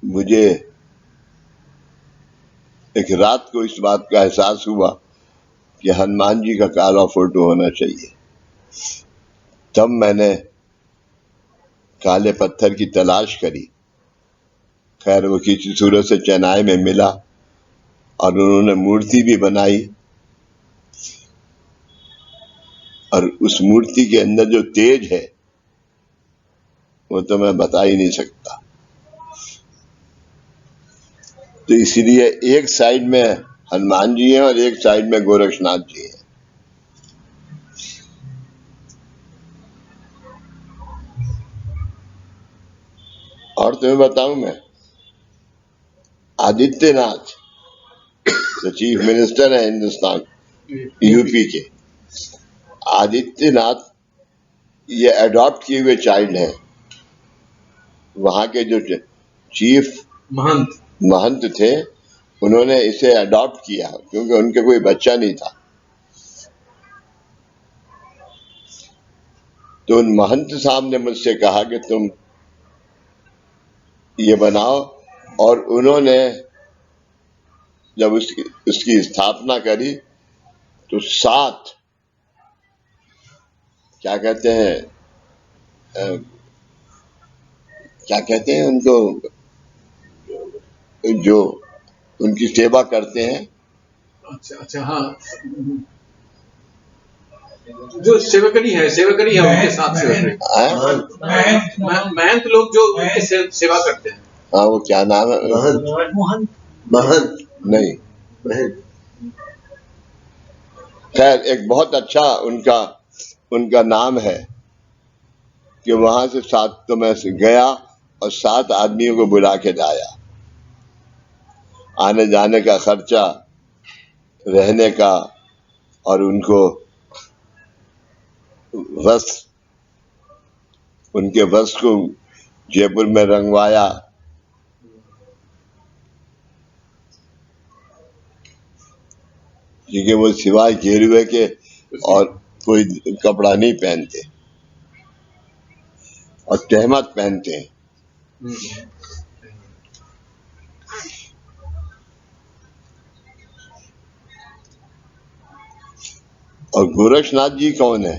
मुझे एक रात को इस बात का एहसास हुआ कि हनुमान जी का काला फोटो होना चाहिए। तब मैंने काले पत्थर की तलाश करी, खैर वो किसी सूरत से चेन्नई में मिला, और उन्होंने मूर्ति भी बनाई, और उस मूर्ति के अंदर जो तेज है वो तो मैं बता ही नहीं सकता। तो इसीलिए एक साइड में हनुमान जी हैं और एक साइड में गोरक्षनाथ जी हैं। और तुम्हें बताऊं मैं, आदित्यनाथ जो चीफ मिनिस्टर है हिंदुस्तान यूपी के, आदित्यनाथ ये अडॉप्ट किए हुए चाइल्ड हैं। वहां के जो चीफ महंत थे उन्होंने इसे अडॉप्ट किया क्योंकि उनके कोई बच्चा नहीं था। तो उन महंत साहब ने मुझसे कहा कि तुम ये बनाओ, और उन्होंने जब उसकी स्थापना करी तो 7 क्या कहते हैं उनको, जो उनकी सेवा करते हैं। अच्छा हाँ, जो सेवकरी है उनके साथ महंत लोग जो उनकी सेवा करते हैं। हाँ, वो क्या नाम है? महंत नहीं, खैर एक बहुत अच्छा उनका नाम है कि वहां से 7 तो मैं गया और 7 आदमियों को बुला के लाया। आने जाने का खर्चा, रहने का, और उनको उनके वस्त्र को जयपुर में रंगवाया। क्योंकि वो सिवाय गेरुए के और कोई कपड़ा नहीं पहनते और तहमत पहनते हैं। और गोरक्षनाथ जी कौन है?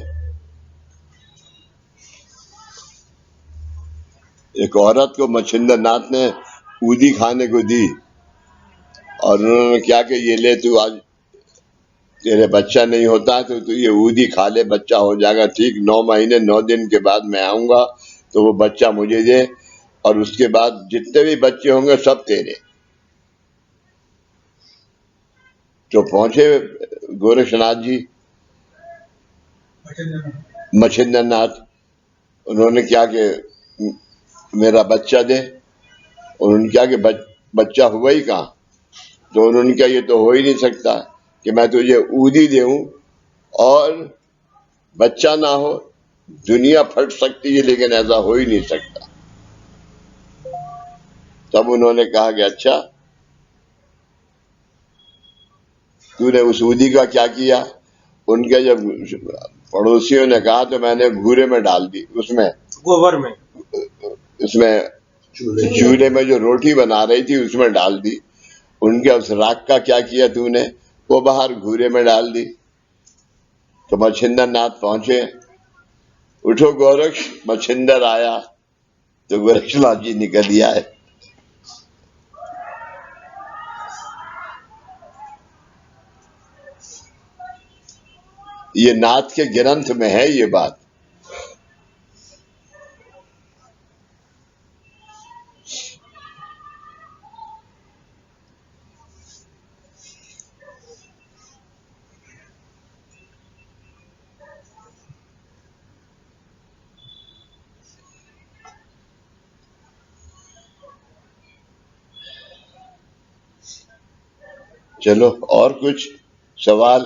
एक औरत को मच्छिंद्र नाथ ने ऊदी खाने को दी और उन्होंने क्या कि ये ले, तू आज तेरे बच्चा नहीं होता तो तू ये ऊदी खा ले, बच्चा हो जाएगा ठीक। 9 महीने 9 दिन के बाद मैं आऊंगा तो वो बच्चा मुझे दे, और उसके बाद जितने भी बच्चे होंगे सब तेरे। तो पहुंचे गोरक्षनाथ जी, मच्छिंद्र नाथ, उन्होंने क्या कि मेरा बच्चा दे। और उन्होंने क्या कि बच्चा हुआ ही कहाँ? तो उन्होंने क्या, ये तो हो ही नहीं सकता कि मैं तुझे ऊदी देऊं और बच्चा ना हो। दुनिया फट सकती है लेकिन ऐसा हो ही नहीं सकता। तब उन्होंने कहा कि अच्छा, तूने उस ऊदी का क्या किया? उनके जब पड़ोसियों ने कहा तो मैंने घूरे में डाल दी, उसमें गोबर में, उसमें चूल्हे में जो रोटी बना रही थी उसमें डाल दी। उनके उस राख का क्या किया तूने? वो बाहर घूरे में डाल दी। तो मच्छिंद्र नाथ पहुंचे, उठो गोरक्ष, मच्छिंद्र आया। तो गोरक्षनाथ जी निकल दिया है। ये नाथ के ग्रंथ में है ये बात। चलो, और कुछ सवाल?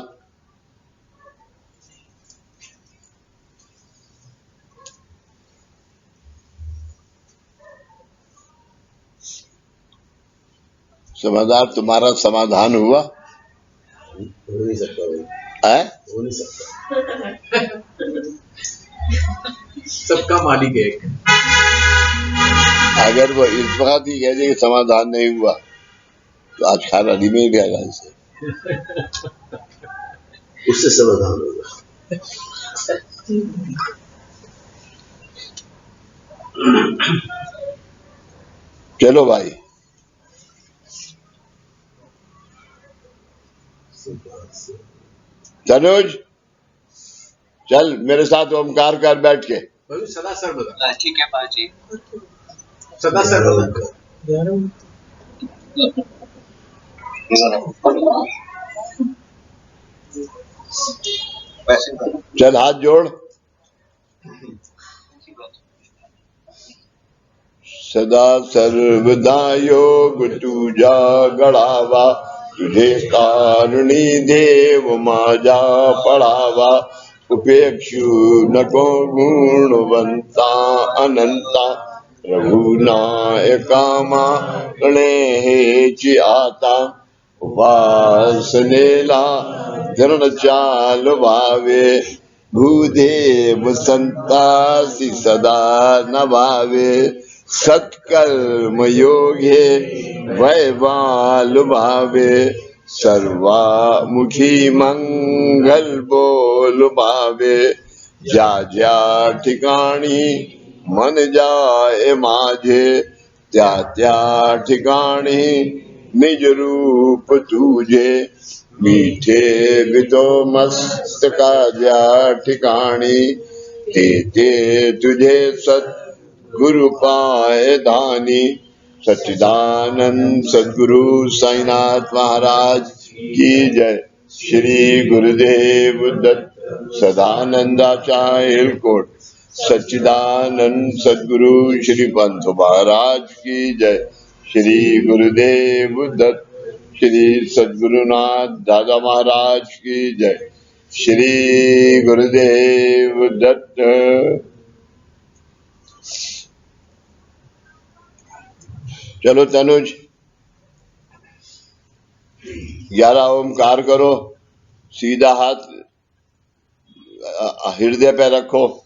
समाधान, तुम्हारा समाधान हुआ? हो नहीं सकता भाई, है? हो नहीं सकता। सबका मालिक एक। अगर वो इस बात ही कह दे कि समाधान नहीं हुआ तो आज खाना नहीं मिल गया इसे। उससे समाधान होगा। चलो भाई, तनुज चल मेरे साथ ओमकार कर बैठ के। सदा सर्वदा। ठीक है बाजी। सदा सर्वदा। चल हाथ जोड़। सदा सर्वदा योग तुझा गढ़ावा, तुझे कारुणी देव माजा पढ़ावा। उपेक्षु नको गुणवंता अनंता रघुनायकामा गणेची आता उपासनेला धरण चाल भावे भूदेव संतासी सदा नभावे सत्कर्म योगे वैवाल भावे सर्वामुखी मंगल बोल भावे ज्या ज्या ठिकाणी मन जाए माझे त्या त्या ठिकाणी निज रूप तुझे मीठे बितो मस्तका ज्या ठिकाणी ते ते तुझे सत गुरु पाए दानी सच्चिदानंद सद्गुरु साईनाथ महाराज की जय। श्री गुरुदेव दत्त सदानंदाचार्य कोट सच्चिदानंद सद्गुरु श्री पंत महाराज की जय। श्री गुरुदेव दत्त श्री सद्गुरुनाथ दादा महाराज की जय। श्री गुरुदेव दत्त। चलो तनुज 11 ओमकार करो, सीधा हाथ हृदय पे रखो।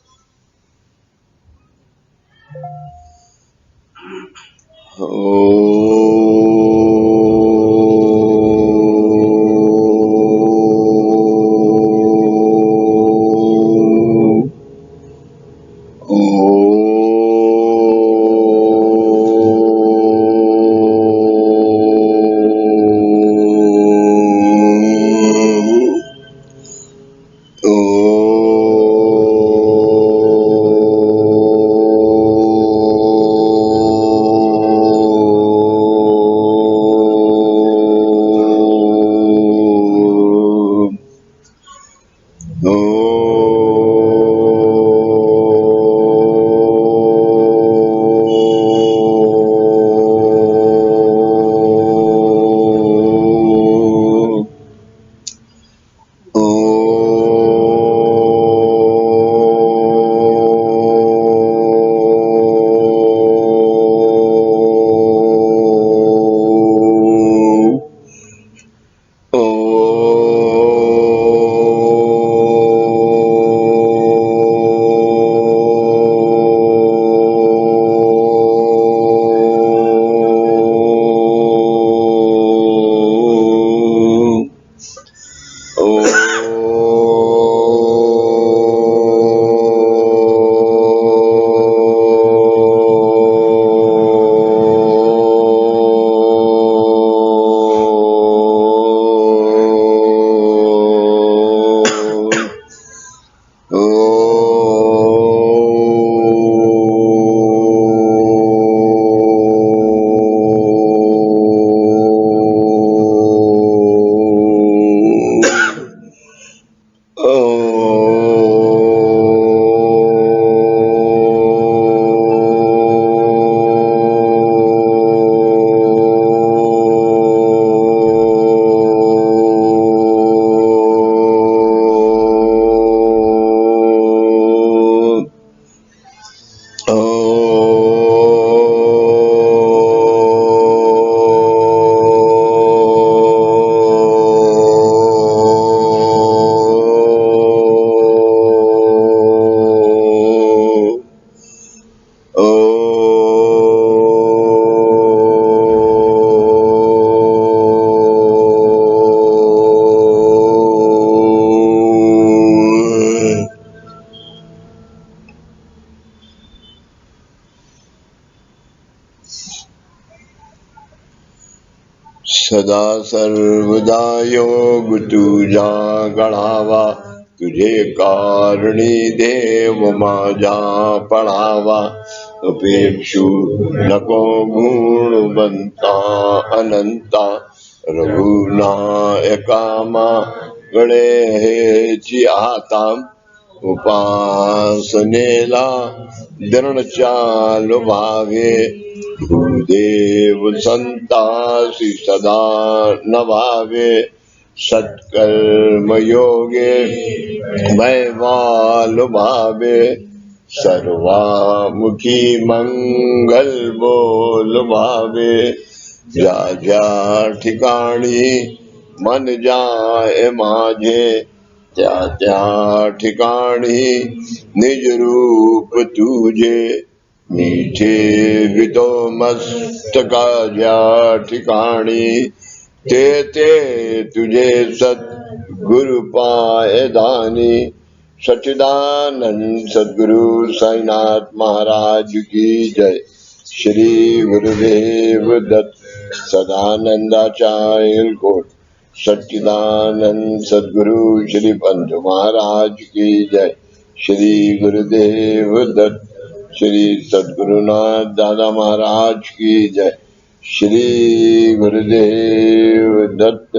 सदा सर्वदा योग तुझा गणावा, तुझे कारणी देव माझा पळावा. अपेक्षू नको गुणवंता अनंता, रघुनायकामा गळे हेची आता. उपासनेला दृढ चाल भावे, भूदेव संतासी सदा नभावे. सत्कर्म योगे भयमाल भावे सर्वामुखी मंगल बोल भावे जा जा ठिकाणी मन जाए माझे त्या त्या ठिकाणी निज रूप तुझे मीठे विदो मस्तका ज्या ठिकाणी ते ते तुझे सद्गुरु पाए दानी सच्चिदानंद सद्गुरु साईनाथ महाराज की जय। श्री गुरुदेव दत्त सदानंदाचार्य कोट सच्चिदानंद सद्गुरु श्री पंत महाराज की जय। श्री गुरुदेव दत्त श्री सद्गुरुनाथ दादा महाराज की जय। श्री गुरुदेव दत्त।